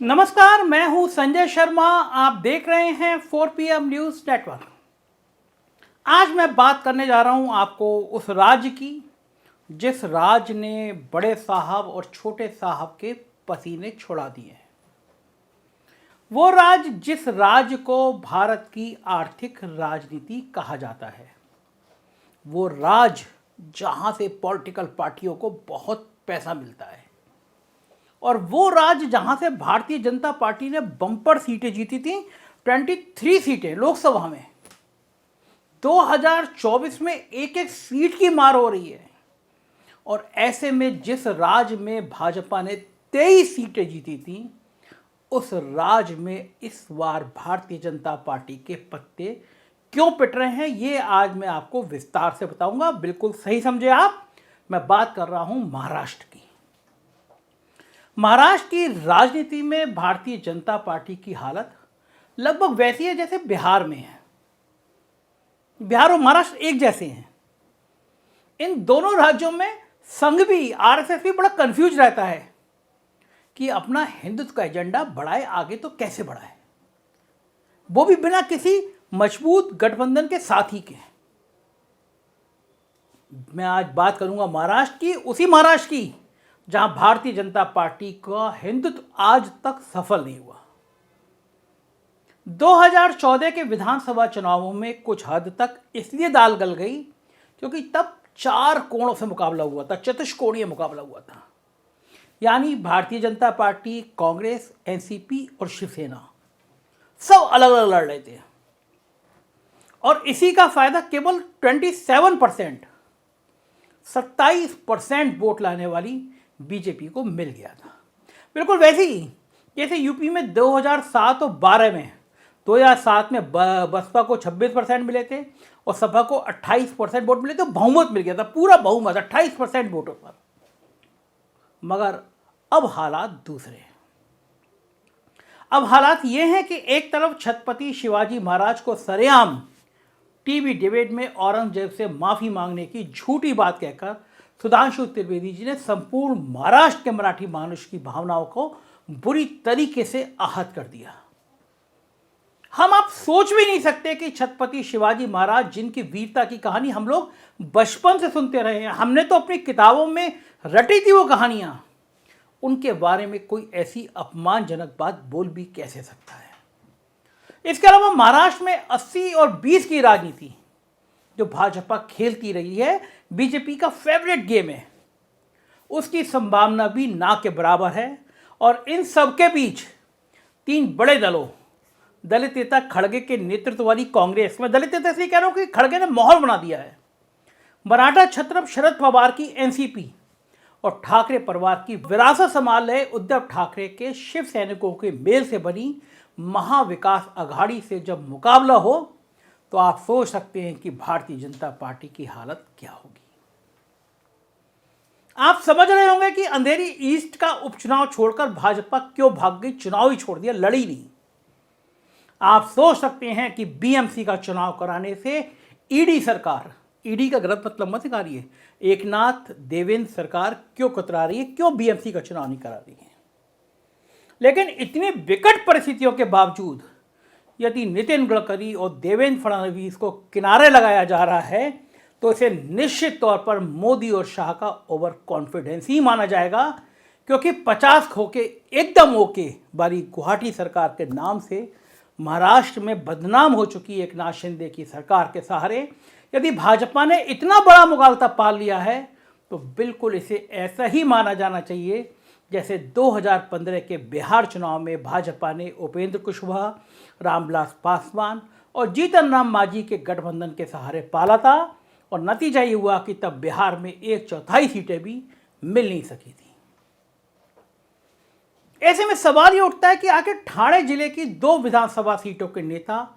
नमस्कार, मैं हूं संजय शर्मा। आप देख रहे हैं 4PM न्यूज़ नेटवर्क। आज मैं बात करने जा रहा हूं आपको उस राज्य की जिस राज्य ने बड़े साहब और छोटे साहब के पसीने छुड़ा दिए हैं। वो राज्य जिस राज्य को भारत की आर्थिक राजनीति कहा जाता है। वो राज्य जहां से पॉलिटिकल पार्टियों को बहुत पैसा मिलता है और वो राज्य जहां से भारतीय जनता पार्टी ने बम्पर सीटें जीती थी। 23 सीटें लोकसभा में 2024 में एक एक सीट की मार हो रही है। और ऐसे में जिस राज्य में भाजपा ने 23 सीटें जीती थी, उस राज्य में इस बार भारतीय जनता पार्टी के पत्ते क्यों पिट रहे हैं, ये आज मैं आपको विस्तार से बताऊंगा। बिल्कुल सही समझे आप, मैं बात कर रहा हूं महाराष्ट्र की। महाराष्ट्र की राजनीति में भारतीय जनता पार्टी की हालत लगभग वैसी है जैसे बिहार में है। बिहार और महाराष्ट्र एक जैसे हैं। इन दोनों राज्यों में संघ भी, आरएसएस भी बड़ा कंफ्यूज रहता है कि अपना हिंदुत्व का एजेंडा बढ़ाए आगे तो कैसे बढ़ाए, वो भी बिना किसी मजबूत गठबंधन के साथी के। मैं आज बात करूंगा महाराष्ट्र की, उसी महाराष्ट्र की जहां भारतीय जनता पार्टी का हिंदुत्व आज तक सफल नहीं हुआ। 2014 के विधानसभा चुनावों में कुछ हद तक इसलिए दाल गल गई क्योंकि तब 4 कोणों से मुकाबला हुआ था, चतुष्कोणीय मुकाबला हुआ था। यानी भारतीय जनता पार्टी, कांग्रेस, एनसीपी और शिवसेना सब अलग अलग लड़ रहे थे। और इसी का फायदा केवल 27% वोट लाने वाली बीजेपी को मिल गया था। बिल्कुल वैसे ही जैसे यूपी में 2007 और 12 में 2007 में बसपा को 26% मिले थे और सपा को 28% वोट मिले थे। बहुमत मिल गया था, पूरा बहुमत 28% वोटों पर। मगर अब हालात दूसरे हैं। अब हालात ये हैं कि एक तरफ छत्रपति शिवाजी महाराज को सरेआम टीवी डिबेट में औरंगजेब से माफी मांगने की झूठी बात कहकर सुधांशु त्रिवेदी जी ने संपूर्ण महाराष्ट्र के मराठी मानुष की भावनाओं को बुरी तरीके से आहत कर दिया। हम आप सोच भी नहीं सकते कि छत्रपति शिवाजी महाराज, जिनकी वीरता की कहानी हम लोग बचपन से सुनते रहे हैं, हमने तो अपनी किताबों में रटी थी वो कहानियां, उनके बारे में कोई ऐसी अपमानजनक बात बोल भी कैसे सकता है। इसके अलावा महाराष्ट्र में 80 और 20 की राजनीति जो भाजपा खेलती रही है, बीजेपी का फेवरेट गेम है, उसकी संभावना भी ना के बराबर है। और इन सबके बीच 3 बड़े दलों, दलित नेता खड़गे के नेतृत्व वाली कांग्रेस, में दलित नेता इसलिए कह रहा हूं कि खड़गे ने माहौल बना दिया है, मराठा छत्रप शरद पवार की एनसीपी और ठाकरे परिवार की विरासत संभाल रहे उद्धव ठाकरे के शिव सैनिकों के मेल से बनी महाविकास अघाड़ी से जब मुकाबला हो तो आप सोच सकते हैं कि भारतीय जनता पार्टी की हालत क्या होगी। आप समझ रहे होंगे कि अंधेरी ईस्ट का उपचुनाव छोड़कर भाजपा क्यों भाग गई, चुनाव ही छोड़ दिया, लड़ी नहीं। आप सोच सकते हैं कि बीएमसी का चुनाव कराने से ईडी सरकार, ईडी का गलत मतलब मत निकालिए, एकनाथ देवेंद्र सरकार क्यों कतरा रही है, क्यों बीएमसी का चुनाव नहीं करा रही है। लेकिन इतनी विकट परिस्थितियों के बावजूद यदि नितिन गडकरी और देवेंद्र फडणवीस को किनारे लगाया जा रहा है तो इसे निश्चित तौर पर मोदी और शाह का ओवर कॉन्फिडेंस ही माना जाएगा, क्योंकि 50 खोके एकदम ओके वाली गुवाहाटी सरकार के नाम से महाराष्ट्र में बदनाम हो चुकी एकनाथ शिंदे की सरकार के सहारे यदि भाजपा ने इतना बड़ा मुगालता पाल लिया है तो बिल्कुल इसे ऐसा ही माना जाना चाहिए जैसे 2015 के बिहार चुनाव में भाजपा ने उपेंद्र कुशवाहा, रामविलास पासवान और जीतन राम मांझी के गठबंधन के सहारे पाला था। और नतीजा ये हुआ कि तब बिहार में 1/4 सीटें भी मिल नहीं सकी थी। ऐसे में सवाल ये उठता है कि आखिर ठाणे जिले की 2 विधानसभा सीटों के नेता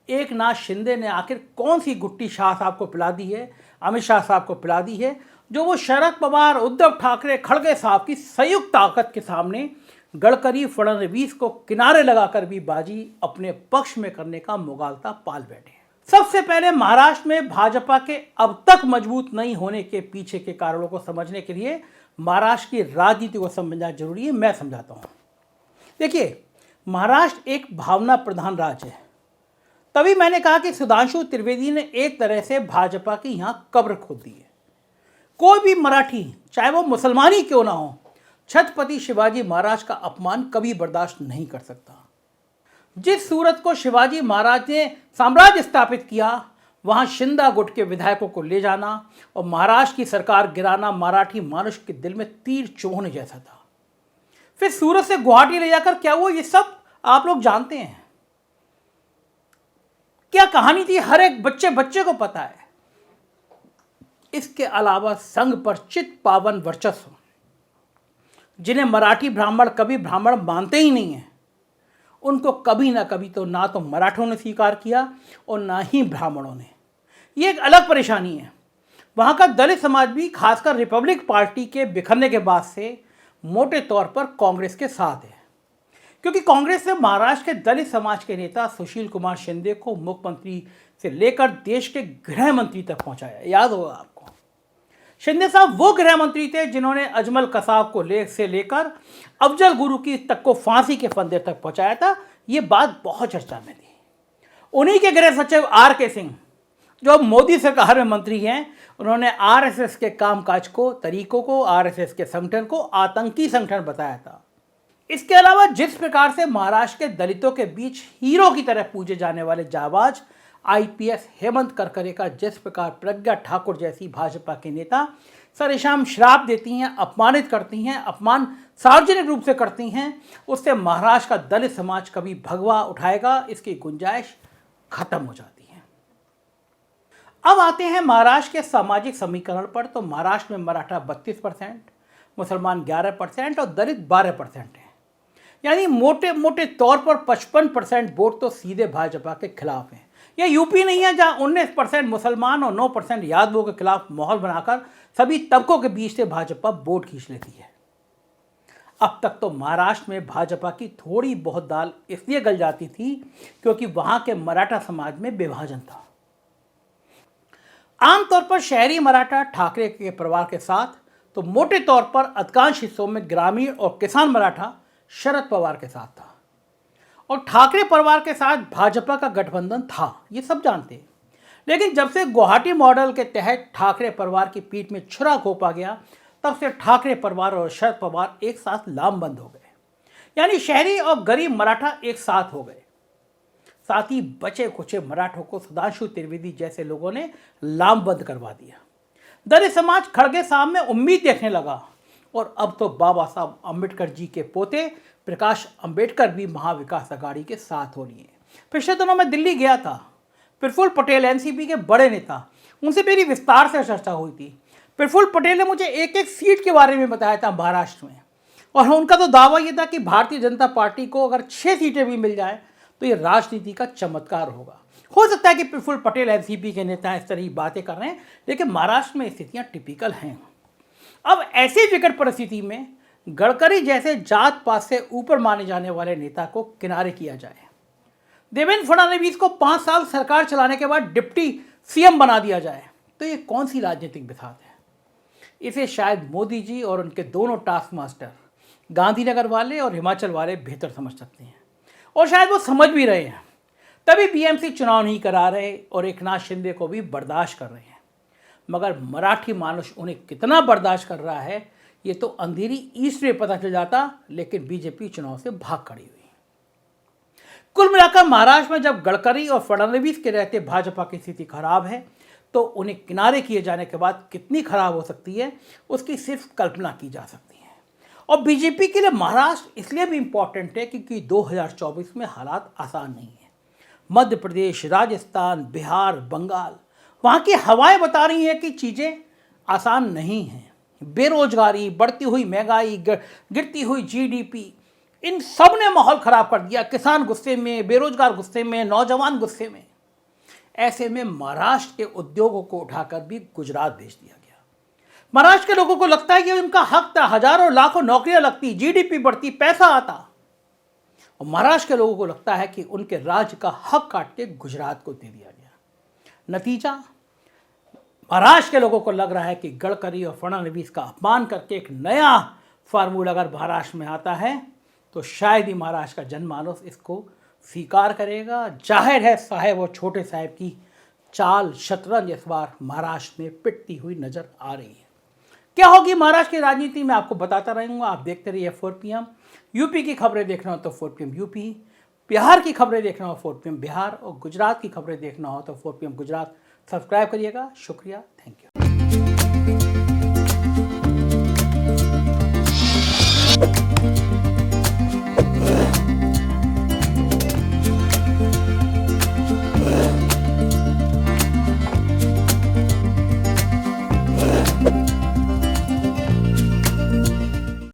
एकनाथ शिंदे ने आखिर कौन सी गुट्टी शाह साहब को पिला दी है, अमित शाह साहब को पिला दी है, जो वो शरद पवार, उद्धव ठाकरे, खड़गे साहब की संयुक्त ताकत के सामने गडकरी, फडणवीस को किनारे लगाकर भी बाजी अपने पक्ष में करने का मुगालता पाल बैठे। सबसे पहले महाराष्ट्र में भाजपा के अब तक मजबूत नहीं होने के पीछे के कारणों को समझने के लिए महाराष्ट्र की राजनीति को समझना जरूरी है। मैं समझाता हूं। देखिए, महाराष्ट्र एक भावना प्रधान राज्य है। तभी मैंने कहा कि सुधांशु त्रिवेदी ने एक तरह से भाजपा की यहां कब्र खोद दी है। कोई भी मराठी, चाहे वो मुसलमान ही क्यों ना हो, छत्रपति शिवाजी महाराज का अपमान कभी बर्दाश्त नहीं कर सकता। जिस सूरत को शिवाजी महाराज ने साम्राज्य स्थापित किया, वहां शिंदा गुट के विधायकों को ले जाना और महाराष्ट्र की सरकार गिराना मराठी मानुष के दिल में तीर चुभने जैसा था। फिर सूरत से गुवाहाटी ले जाकर क्या हुआ, ये सब आप लोग जानते हैं। क्या कहानी थी, हर एक बच्चे बच्चे को पता है। इसके अलावा संघ पर चित पावन वर्चस्व, जिन्हें मराठी ब्राह्मण कभी ब्राह्मण मानते ही नहीं है, उनको कभी ना कभी तो ना तो मराठों ने स्वीकार किया और ना ही ब्राह्मणों ने। ये एक अलग परेशानी है। वहाँ का दलित समाज भी, खासकर रिपब्लिक पार्टी के बिखरने के बाद से, मोटे तौर पर कांग्रेस के साथ है, क्योंकि कांग्रेस ने महाराष्ट्र के दलित समाज के नेता सुशील कुमार शिंदे को मुख्यमंत्री से लेकर देश के गृह मंत्री तक पहुंचाया। याद होगा आपको, शिंदे साहब वो गृह मंत्री थे जिन्होंने अजमल कसाब को लेकर अफजल गुरु की तक को फांसी के फंदे तक पहुंचाया था। ये बात बहुत चर्चा में थी। उन्हीं के गृह सचिव आर.के. सिंह, जो मोदी सरकार में मंत्री हैं, उन्होंने आरएसएस के कामकाज को, तरीकों को, आरएसएस के संगठन को आतंकी संगठन बताया था। इसके अलावा जिस प्रकार से महाराष्ट्र के दलितों के बीच हीरो की तरह पूजे जाने वाले जाबाज आईपीएस हेमंत करकरे का जिस प्रकार प्रज्ञा ठाकुर जैसी भाजपा के नेता सरेआम श्राप देती हैं, अपमानित करती हैं, अपमान सार्वजनिक रूप से करती हैं, उससे महाराष्ट्र का दलित समाज कभी भगवा उठाएगा, इसकी गुंजाइश खत्म हो जाती है। अब आते हैं महाराष्ट्र के सामाजिक समीकरण पर। तो महाराष्ट्र में मराठा 32%, मुसलमान 11% और दलित 12% है। यानी मोटे मोटे तौर पर 55% वोट तो सीधे भाजपा के खिलाफ हैं। यह यूपी नहीं है जहां 19% मुसलमान और 9% यादवों के खिलाफ माहौल बनाकर सभी तबकों के बीच से भाजपा वोट खींच लेती है। अब तक तो महाराष्ट्र में भाजपा की थोड़ी बहुत दाल इसलिए गल जाती थी क्योंकि वहां के मराठा समाज में विभाजन था। आमतौर पर शहरी मराठा ठाकरे के परिवार के साथ, तो मोटे तौर पर अधिकांश हिस्सों में ग्रामीण और किसान मराठा शरद पवार के साथ था, और ठाकरे परिवार के साथ भाजपा का गठबंधन था, ये सब जानते हैं। लेकिन जब से गुवाहाटी मॉडल के तहत ठाकरे परिवार की पीठ में छुरा घोंपा गया, तब से ठाकरे परिवार और शरद पवार एक साथ लामबंद हो गए। यानी शहरी और गरीब मराठा एक साथ हो गए। साथ ही बचे कुचे मराठों को सुधांशु त्रिवेदी जैसे लोगों ने लामबंद करवा दिया। दलित समाज खड़गे साहब में उम्मीद देखने लगा, और अब तो बाबा साहब अम्बेडकर जी के पोते प्रकाश अंबेडकर भी महाविकास अघाड़ी के साथ हो रही है। पिछले दिनों में दिल्ली गया था, प्रफुल्ल पटेल एनसीपी के बड़े नेता, उनसे मेरी विस्तार से चर्चा हुई थी। प्रफुल्ल पटेल ने मुझे एक एक सीट के बारे में बताया था महाराष्ट्र में, और उनका तो दावा यह था कि भारतीय जनता पार्टी को अगर 6 सीटें भी मिल जाए तो ये राजनीति का चमत्कार होगा। हो सकता है कि प्रफुल्ल पटेल एनसीपी के नेता इस तरह की बातें कर रहे हैं, लेकिन महाराष्ट्र में स्थितियां टिपिकल हैं। अब ऐसी विकट परिस्थिति में गडकरी जैसे जात पात से ऊपर माने जाने वाले नेता को किनारे किया जाए। देवेंद्र फडणवीस को 5 साल सरकार चलाने के बाद डिप्टी सीएम बना दिया जाए, तो ये कौन सी राजनीतिक बिसात है? इसे शायद मोदी जी और उनके दोनों टास्क मास्टर, गांधीनगर वाले और हिमाचल वाले, बेहतर समझ सकते हैं, और शायद वो समझ भी रहे हैं। तभी बीएमसी चुनाव नहीं करा रहे और एकनाथ शिंदे को भी बर्दाश्त कर रहे हैं। मगर मराठी मानुष उन्हें कितना बर्दाश्त कर रहा है, ये तो अंधेरी ईस्ट में पता चल जाता, लेकिन बीजेपी चुनाव से भाग खड़ी हुई। कुल मिलाकर महाराष्ट्र में जब गडकरी और फडणवीस के रहते भाजपा की स्थिति खराब है, तो उन्हें किनारे किए जाने के बाद कितनी खराब हो सकती है, उसकी सिर्फ कल्पना की जा सकती है। और बीजेपी के लिए महाराष्ट्र इसलिए भी इंपॉर्टेंट है क्योंकि 2024 में हालात आसान नहीं है। मध्य प्रदेश, राजस्थान, बिहार, बंगाल, वहाँ की हवाएं बता रही हैं कि चीज़ें आसान नहीं हैं। बेरोजगारी, बढ़ती हुई महंगाई, गिरती हुई जीडीपी, इन सब ने माहौल खराब कर दिया। किसान गुस्से में, बेरोजगार गुस्से में, नौजवान गुस्से में। ऐसे में महाराष्ट्र के उद्योगों को उठाकर भी गुजरात भेज दिया गया। महाराष्ट्र के लोगों को लगता है कि उनका हक था, हजारों लाखों नौकरियां लगती, जीडीपी बढ़ती, पैसा आता, और महाराष्ट्र के लोगों को लगता है कि उनके राज्य का हक काट के गुजरात को दे दिया गया। नतीजा, महाराष्ट्र के लोगों को लग रहा है कि गडकरी और फडणवीस का अपमान करके एक नया फार्मूला अगर महाराष्ट्र में आता है तो शायद ही महाराष्ट्र का जनमानस इसको स्वीकार करेगा। जाहिर है साहेब और छोटे साहेब की चाल शतरंज इस बार महाराष्ट्र में पिटती हुई नजर आ रही है। क्या होगी महाराष्ट्र की राजनीति में आपको बताता रहूंगा। आप देखते रहिए 4 PM। यूपी की खबरें देखना हो तो 4 PM यूपी, बिहार की खबरें देखना हो 4 PM बिहार, और गुजरात की खबरें देखना हो तो 4 PM गुजरात। सब्सक्राइब करिएगा। शुक्रिया, थैंक यू।